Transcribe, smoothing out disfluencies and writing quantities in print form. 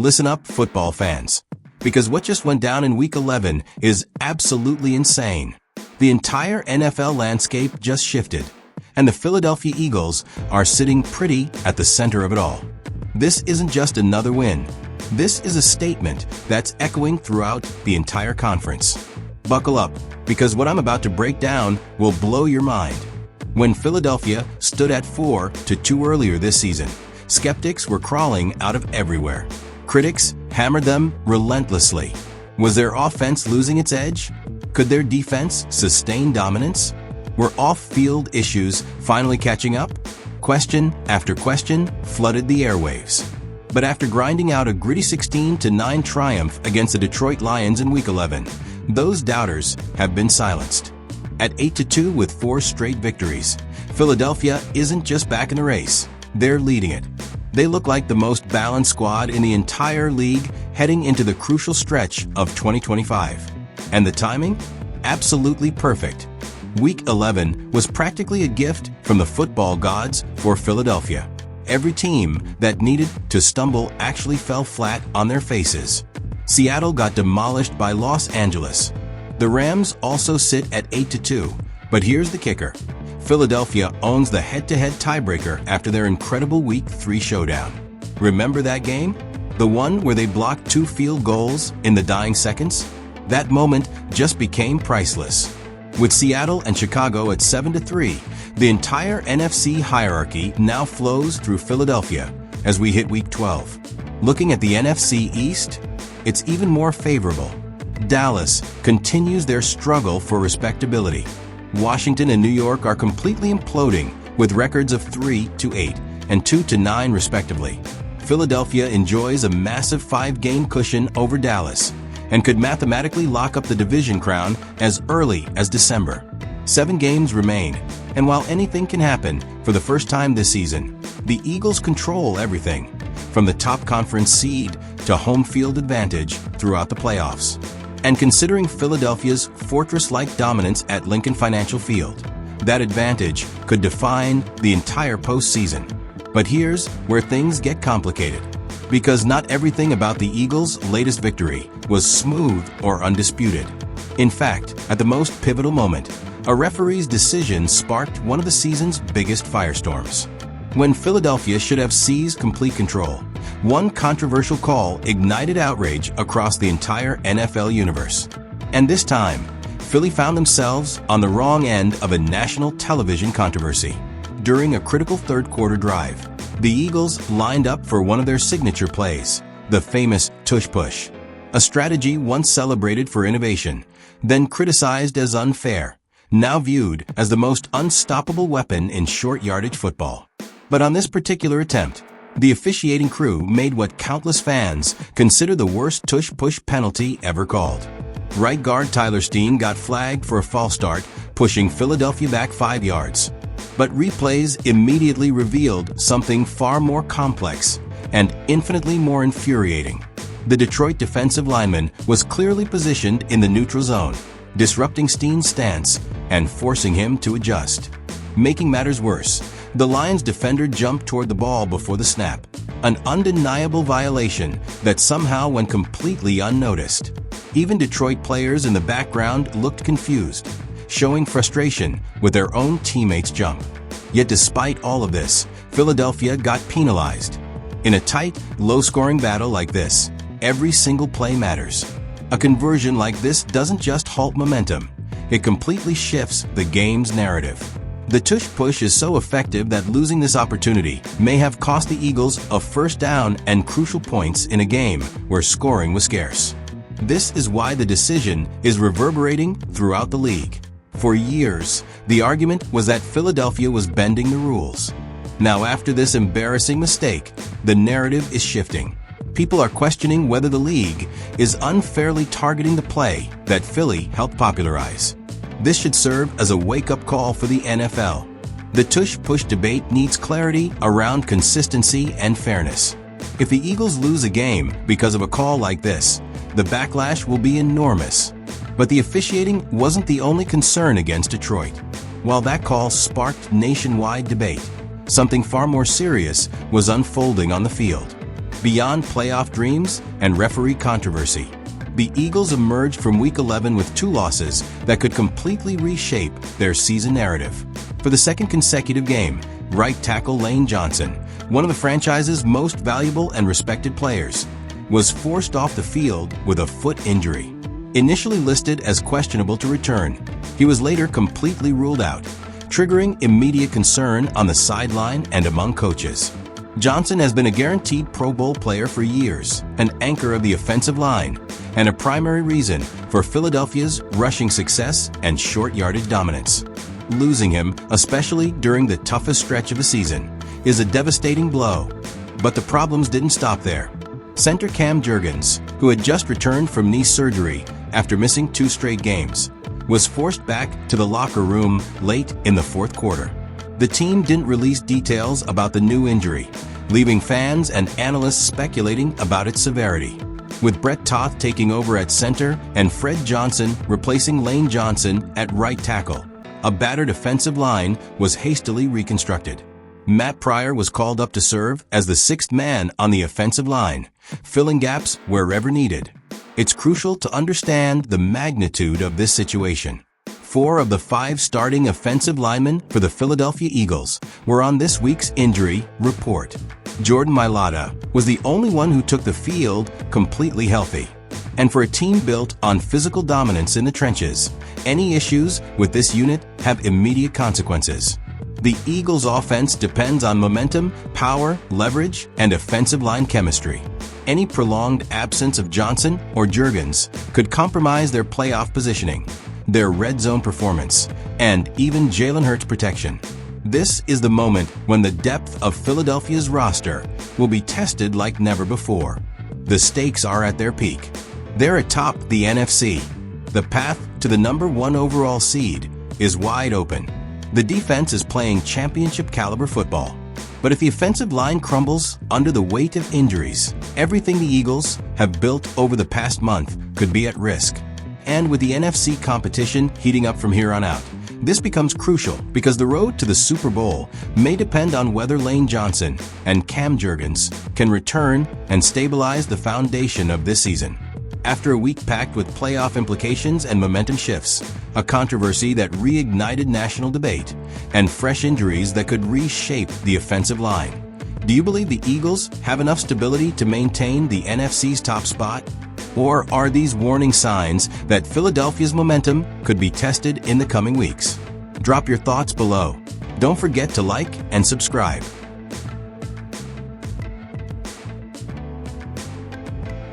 Listen up, football fans, because what just went down in Week 11 is absolutely insane. The entire NFL landscape just shifted, and the Philadelphia Eagles are sitting pretty at the center of it all. This isn't just another win. This is a statement that's echoing throughout the entire conference. Buckle up, because what I'm about to break down will blow your mind. When Philadelphia stood at 4-2 earlier this season, skeptics were crawling out of everywhere. Critics hammered them relentlessly. Was their offense losing its edge? Could their defense sustain dominance? Were off-field issues finally catching up? Question after question flooded the airwaves. But after grinding out a gritty 16-9 triumph against the Detroit Lions in Week 11, those doubters have been silenced. At 8-2 with 4 straight victories, Philadelphia isn't just back in the race, they're leading it. They look like the most balanced squad in the entire league heading into the crucial stretch of 2025. And the timing? Absolutely perfect. Week 11 was practically a gift from the football gods for Philadelphia. Every team that needed to stumble actually fell flat on their faces. Seattle got demolished by Los Angeles. The Rams also sit at 8-2, but here's the kicker. Philadelphia owns the head-to-head tiebreaker after their incredible Week 3 showdown. Remember that game? The one where they blocked 2 field goals in the dying seconds? That moment just became priceless. With Seattle and Chicago at 7-3, the entire NFC hierarchy now flows through Philadelphia as we hit Week 12. Looking at the NFC East, it's even more favorable. Dallas continues their struggle for respectability. Washington and New York are completely imploding with records of 3-8 and 2-9 respectively. Philadelphia enjoys a massive 5-game cushion over Dallas and could mathematically lock up the division crown as early as December. 7 games remain, and while anything can happen for the first time this season, the Eagles control everything, from the top conference seed to home field advantage throughout the playoffs. And considering Philadelphia's fortress-like dominance at Lincoln Financial Field, that advantage could define the entire postseason. But here's where things get complicated, because not everything about the Eagles' latest victory was smooth or undisputed. In fact, at the most pivotal moment, a referee's decision sparked one of the season's biggest firestorms. When Philadelphia should have seized complete control, one controversial call ignited outrage across the entire NFL universe. And this time, Philly found themselves on the wrong end of a national television controversy. During a critical third-quarter drive, the Eagles lined up for one of their signature plays, the famous Tush Push, a strategy once celebrated for innovation, then criticized as unfair, now viewed as the most unstoppable weapon in short-yardage football. But on this particular attempt, the officiating crew made what countless fans consider the worst Tush Push penalty ever called. Right guard Tyler Steen got flagged for a false start, pushing Philadelphia back 5 yards. But replays immediately revealed something far more complex and infinitely more infuriating. The Detroit defensive lineman was clearly positioned in the neutral zone, disrupting Steen's stance and forcing him to adjust. Making matters worse, the Lions defender jumped toward the ball before the snap, an undeniable violation that somehow went completely unnoticed. Even Detroit players in the background looked confused, showing frustration with their own teammates' jump. Yet despite all of this, Philadelphia got penalized. In a tight, low-scoring battle like this, every single play matters. A conversion like this doesn't just halt momentum, it completely shifts the game's narrative. The Tush Push is so effective that losing this opportunity may have cost the Eagles a first down and crucial points in a game where scoring was scarce. This is why the decision is reverberating throughout the league. For years, the argument was that Philadelphia was bending the rules. Now, after this embarrassing mistake, the narrative is shifting. People are questioning whether the league is unfairly targeting the play that Philly helped popularize. This should serve as a wake-up call for the NFL. The Tush Push debate needs clarity around consistency and fairness. If the Eagles lose a game because of a call like this, the backlash will be enormous. But the officiating wasn't the only concern against Detroit. While that call sparked nationwide debate, something far more serious was unfolding on the field. Beyond playoff dreams and referee controversy, the Eagles emerged from Week 11 with 2 losses that could completely reshape their season narrative. For the second consecutive game, right tackle Lane Johnson, one of the franchise's most valuable and respected players, was forced off the field with a foot injury. Initially listed as questionable to return, he was later completely ruled out, triggering immediate concern on the sideline and among coaches. Johnson has been a guaranteed Pro Bowl player for years, an anchor of the offensive line, and a primary reason for Philadelphia's rushing success and short-yardage dominance. Losing him, especially during the toughest stretch of the season, is a devastating blow. But the problems didn't stop there. Center Cam Jurgens, who had just returned from knee surgery after missing 2 straight games, was forced back to the locker room late in the fourth quarter. The team didn't release details about the new injury, leaving fans and analysts speculating about its severity. With Brett Toth taking over at center and Fred Johnson replacing Lane Johnson at right tackle, a battered offensive line was hastily reconstructed. Matt Pryor was called up to serve as the 6th man on the offensive line, filling gaps wherever needed. It's crucial to understand the magnitude of this situation. 4 of the 5 starting offensive linemen for the Philadelphia Eagles were on this week's injury report. Jordan Mailata was the only one who took the field completely healthy. And for a team built on physical dominance in the trenches, any issues with this unit have immediate consequences. The Eagles' offense depends on momentum, power, leverage, and offensive line chemistry. Any prolonged absence of Johnson or Jurgens could compromise their playoff positioning, their red zone performance, and even Jalen Hurts' protection. This is the moment when the depth of Philadelphia's roster will be tested like never before. The stakes are at their peak. They're atop the NFC. The path to the number 1 overall seed is wide open. The defense is playing championship-caliber football. But if the offensive line crumbles under the weight of injuries, everything the Eagles have built over the past month could be at risk. And with the NFC competition heating up from here on out, this becomes crucial because the road to the Super Bowl may depend on whether Lane Johnson and Cam Jurgens can return and stabilize the foundation of this season. After a week packed with playoff implications and momentum shifts, a controversy that reignited national debate, and fresh injuries that could reshape the offensive line, do you believe the Eagles have enough stability to maintain the NFC's top spot? Or are these warning signs that Philadelphia's momentum could be tested in the coming weeks? Drop your thoughts below. Don't forget to like and subscribe.